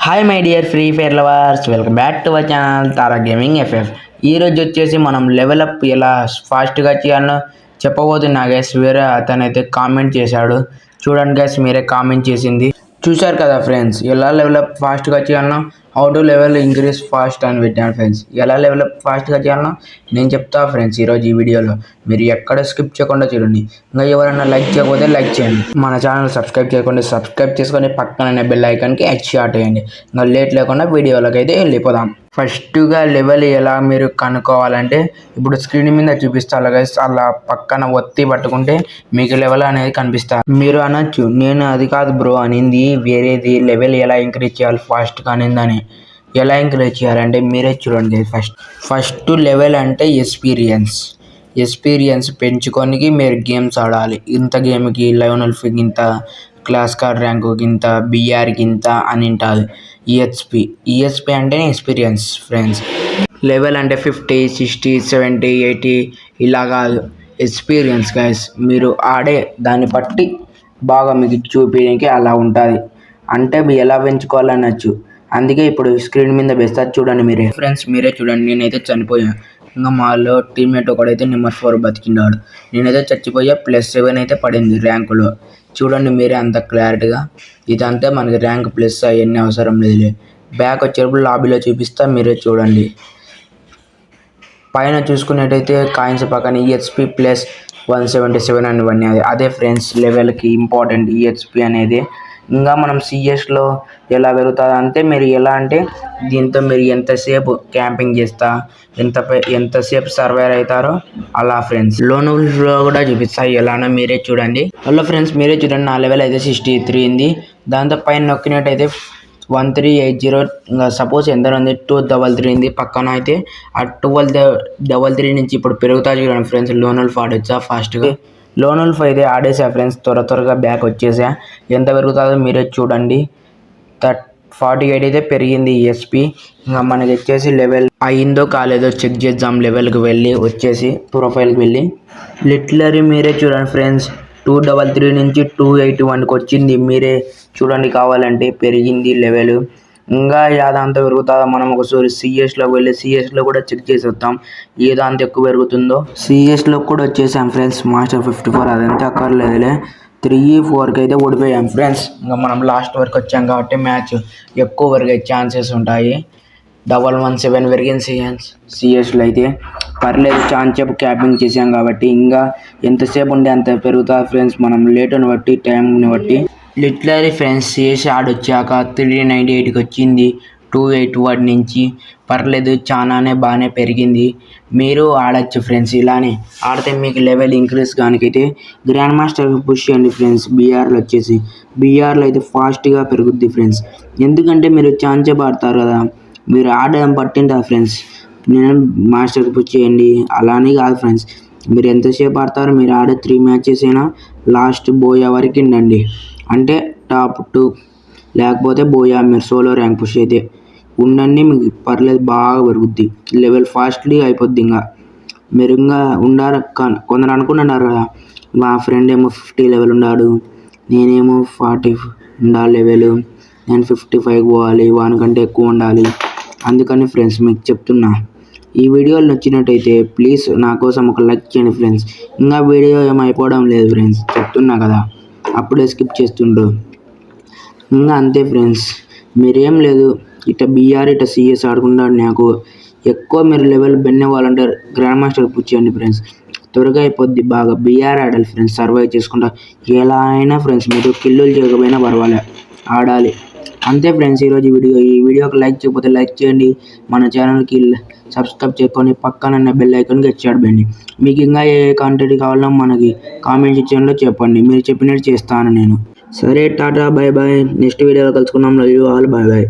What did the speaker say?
Hi my dear free fire lovers, welcome back to our channel Tara gaming FF. ఈరోజు వచ్చేసి మనం level up ఎలా ఫాస్ట్గా చేయాలో చెప్పబోతున్నా గైస్. వేరే అతనైతే కామెంట్ చేశాడు, చూడండి గైస్, మీరే కామెంట్ చేసింది చూశారు కదా ఫ్రెండ్స్. ఎలా లెవెలప్ ఫాస్ట్గా చేయాలన్నా, how to level increase fast అని పెట్టాను ఫ్రెండ్స్. ఎలా లెవెలప్ ఫాస్ట్గా చేయాలన్నా నేను చెప్తా ఫ్రెండ్స్ ఈరోజు ఈ వీడియోలో. మీరు ఎక్కడ స్కిప్ చేయకుండా చూడండి. ఇంకా ఎవరైనా లైక్ చేయకపోతే లైక్ చేయండి, మన ఛానల్ సబ్స్క్రైబ్ చేయకుండా సబ్స్క్రైబ్ చేసుకొని పక్కన బెల్ ఐకాన్కి షాట్ వేయండి. ఇంకా లేట్ లేకుండా వీడియోలోకి అయితే వెళ్ళిపోదాం. ఫస్ట్గా లెవెల్ ఎలా మీరు కనుక్కోవాలంటే, ఇప్పుడు స్క్రీన్ మీద చూపిస్తారు గైస్, అలా పక్కన ఒత్తి పట్టుకుంటే మీకు లెవెల్ అనేది కనిపిస్తారు. మీరు అనొచ్చు, నేను అది కాదు బ్రో అనింది వేరేది, లెవెల్ ఎలా ఇంక్రీజ్ చేయాలి ఫాస్ట్గా అనిందని. ఎలా ఇంక్రీజ్ చేయాలంటే మీరే చూడండి. ఫస్ట్ లెవెల్ అంటే ఎక్స్పీరియన్స్ పెంచుకోనికి మీరు గేమ్స్ ఆడాలి. ఇంత గేమ్కి లెవెల్ ఇంత, క్లాస్ కార్డ్ ర్యాంకుకి ఇంత, బిఆర్కి ఇంత అని ఉంటుంది. ఈఎస్పి అంటే ఎక్స్పీరియన్స్ ఫ్రెండ్స్. లెవెల్ అంటే 50, 60, 70, 80 ఇలా కాదు, ఎక్స్పీరియన్స్ గైస్. మీరు ఆడే దాన్ని బట్టి బాగా మీకు చూపించడానికి అలా ఉంటుంది. అంటే మీరు ఎలా పెంచుకోవాలనొచ్చు. అందుకే ఇప్పుడు స్క్రీన్ మీద వేస్తారు చూడండి మీరే ఫ్రెండ్స్. మీరే చూడండి, నేనైతే చనిపోయాను. ఇంకా మాలో టీమ్మేట్ ఒకడైతే నెంబర్ 4 బతికినాడు. నేనైతే చచ్చిపోయా. +7 అయితే పడింది ర్యాంకులో. చూడండి మీరే అంత క్లారిటీగా. ఇదంతా మనకి ర్యాంక్ ప్లస్ అవన్నీ అవసరం లేదులే. బ్యాక్ వచ్చేటప్పుడు లాబీలో చూపిస్తా, మీరే చూడండి. పైన చూసుకున్నట్టయితే కాయిన్స్ పక్కన ఈహెచ్పి +177 అని ఇవన్నీ అదే ఫ్రెండ్స్ లెవెల్కి ఇంపార్టెంట్ ఈహెచ్పి అనేది. ఇంకా మనం సిఎస్లో ఎలా పెరుగుతుంది అంటే, మీరు ఎలా అంటే దీంతో మీరు ఎంతసేపు క్యాంపింగ్ చేస్తా, ఎంతసేపు సర్వైవ్ అవుతారో అలా ఫ్రెండ్స్. లోన్ వుల్ఫ్లో కూడా చూపిస్తాయి ఎలానో, మీరే చూడండి. హలో ఫ్రెండ్స్, మీరే చూడండి. నా లెవెల్ అయితే 63 ఉంది. దాంతో పైన నొక్కినట్టయితే 1380. ఇంకా సపోజ్ ఎంత ఉంది, 233 ఉంది. పక్కన అయితే ఆ 1233 నుంచి ఇప్పుడు పెరుగుతా చూడండి ఫ్రెండ్స్. లోన్ వుల్ఫ్ ఆడొచ్చా ఫాస్ట్గా. లోన్ వుల్ఫ్ అయితే ఆడేసా ఫ్రెండ్స్, త్వరగా బ్యాక్ వచ్చేసా. ఎంత పెరుగుతుందో మీరే చూడండి. 48 అయితే పెరిగింది ఈఎస్పి. ఇంకా మనకి వచ్చేసి లెవెల్ అయిందో కాలేదో చెక్ చేద్దాం. లెవెల్కి వెళ్ళి వచ్చేసి ప్రొఫైల్కి వెళ్ళి లిటరరీ మీరే చూడండి ఫ్రెండ్స్. 233 నుంచి 281కి వచ్చింది. మీరే చూడండి కావాలంటే, పెరిగింది లెవెల్. ఇంకా ఏదాంతా పెరుగుతుందో మనం ఒకసారి సిఎస్లోకి వెళ్ళి సిఎస్లో కూడా చెక్ చేసి వస్తాం ఏదాంత ఎక్కువ పెరుగుతుందో. సిఎస్లో కూడా వచ్చేసాం ఫ్రెండ్స్. మాస్టర్ 54 అదంతా అక్కర్లేదులే. 3-4కి అయితే ఓడిపోయాం ఫ్రెండ్స్. ఇంకా మనం లాస్ట్ వరకు వచ్చాం కాబట్టి మ్యాచ్ ఎక్కువ పెరిగే ఛాన్సెస్ ఉంటాయి. 117 పెరిగింది సిఎస్లో అయితే. పర్లేదు, ఛాన్స్ చెప్పు క్యాపింగ్ చేసాం కాబట్టి ఇంకా ఎంతసేపు ఉండే అంత పెరుగుతుంది ఫ్రెండ్స్. మనం లేటుని బట్టి, టైంని బట్టి. లిటరరీ ఫ్రెండ్స్ సిఎస్ ఆడొచ్చాక 398కి వచ్చింది 281 నుంచి. పర్లేదు, చాలానే బాగానే పెరిగింది. మీరు ఆడచ్చు ఫ్రెండ్స్. ఇలానే ఆడితే మీకు లెవెల్ ఇంక్రీజ్ కానికైతే గ్రాండ్ మాస్టర్ పుష్ చేయండి ఫ్రెండ్స్. బీఆర్లో అయితే ఫాస్ట్గా పెరుగుద్ది ఫ్రెండ్స్. ఎందుకంటే మీరు ఛాన్స్ ఆడతారు కదా, మీరు ఆడడం పట్టింటారు ఫ్రెండ్స్. నేను మాస్టర్కి పుష్ చేయండి అలానే కాదు ఫ్రెండ్స్. మీరు ఎంతసేపు ఆడతారో, మీరు ఆడే 3 మ్యాచెస్ అయినా లాస్ట్ బోయా వరకు ఉండండి. అంటే టాప్ 2 లేకపోతే బోయా, మీరు సోలో ర్యాంక్ పుష్ అయితే ఉండండి. మీకు పర్లేదు, బాగా పెరుగుద్ది లెవెల్, ఫాస్ట్లీ అయిపోద్ది. ఇంకా మీరు ఇంకా ఉండాలి. కొందరు అనుకుంటున్నారు కదా, మా ఫ్రెండ్ ఏమో 50 లెవెల్ ఉన్నాడు, నేనేమో 40 ఉండాలి లెవెల్, నేను 55 పోవాలి, వానికంటే ఎక్కువ ఉండాలి. అందుకని ఫ్రెండ్స్ మీకు చెప్తున్నా, ఈ వీడియోలు నచ్చినట్టయితే ప్లీజ్ నా కోసం ఒక లైక్ చేయండి ఫ్రెండ్స్. ఇంకా వీడియో ఏమైపోవడం లేదు ఫ్రెండ్స్, చెప్తున్నా కదా, అప్పుడే స్కిప్ చేస్తుండ్రు. ఇంకా అంతే ఫ్రెండ్స్, మీరేం లేదు, ఇట్లా బీఆర్ ఇట్లా సిఎస్ ఆడకుండా నాకు ఎక్కువ మీరు లెవెల్ బెన్నెవ్వాలంటే గ్రాండ్ మాస్టర్ పుష్ చేయండి ఫ్రెండ్స్. త్వరగా అయిపోద్ది. బాగా బీఆర్ ఆడాలి ఫ్రెండ్స్, సర్వైవ్ చేసుకుంటా ఎలా అయినా ఫ్రెండ్స్. మీరు కిల్లులు చేయకపోయినా పర్వాలే, ఆడాలి అంతే ఫ్రెండ్స్. ఈరోజు ఈ వీడియోకి లైక్ చేయకపోతే లైక్ చేయండి, మన ఛానల్కి సబ్స్క్రైబ్ చేసుకొని పక్కన బెల్ ఐకాన్కి చేయండి. మీకు ఇంకా ఏ కంటెంట్ కావాలో మనకి కామెంట్ సెక్షన్లో చెప్పండి, మీరు చెప్పినట్టు చేస్తాను నేను. సరే, టాటా, బై బాయ్. నెక్స్ట్ వీడియోలో కలుసుకున్నాం. Love you all, bye bye.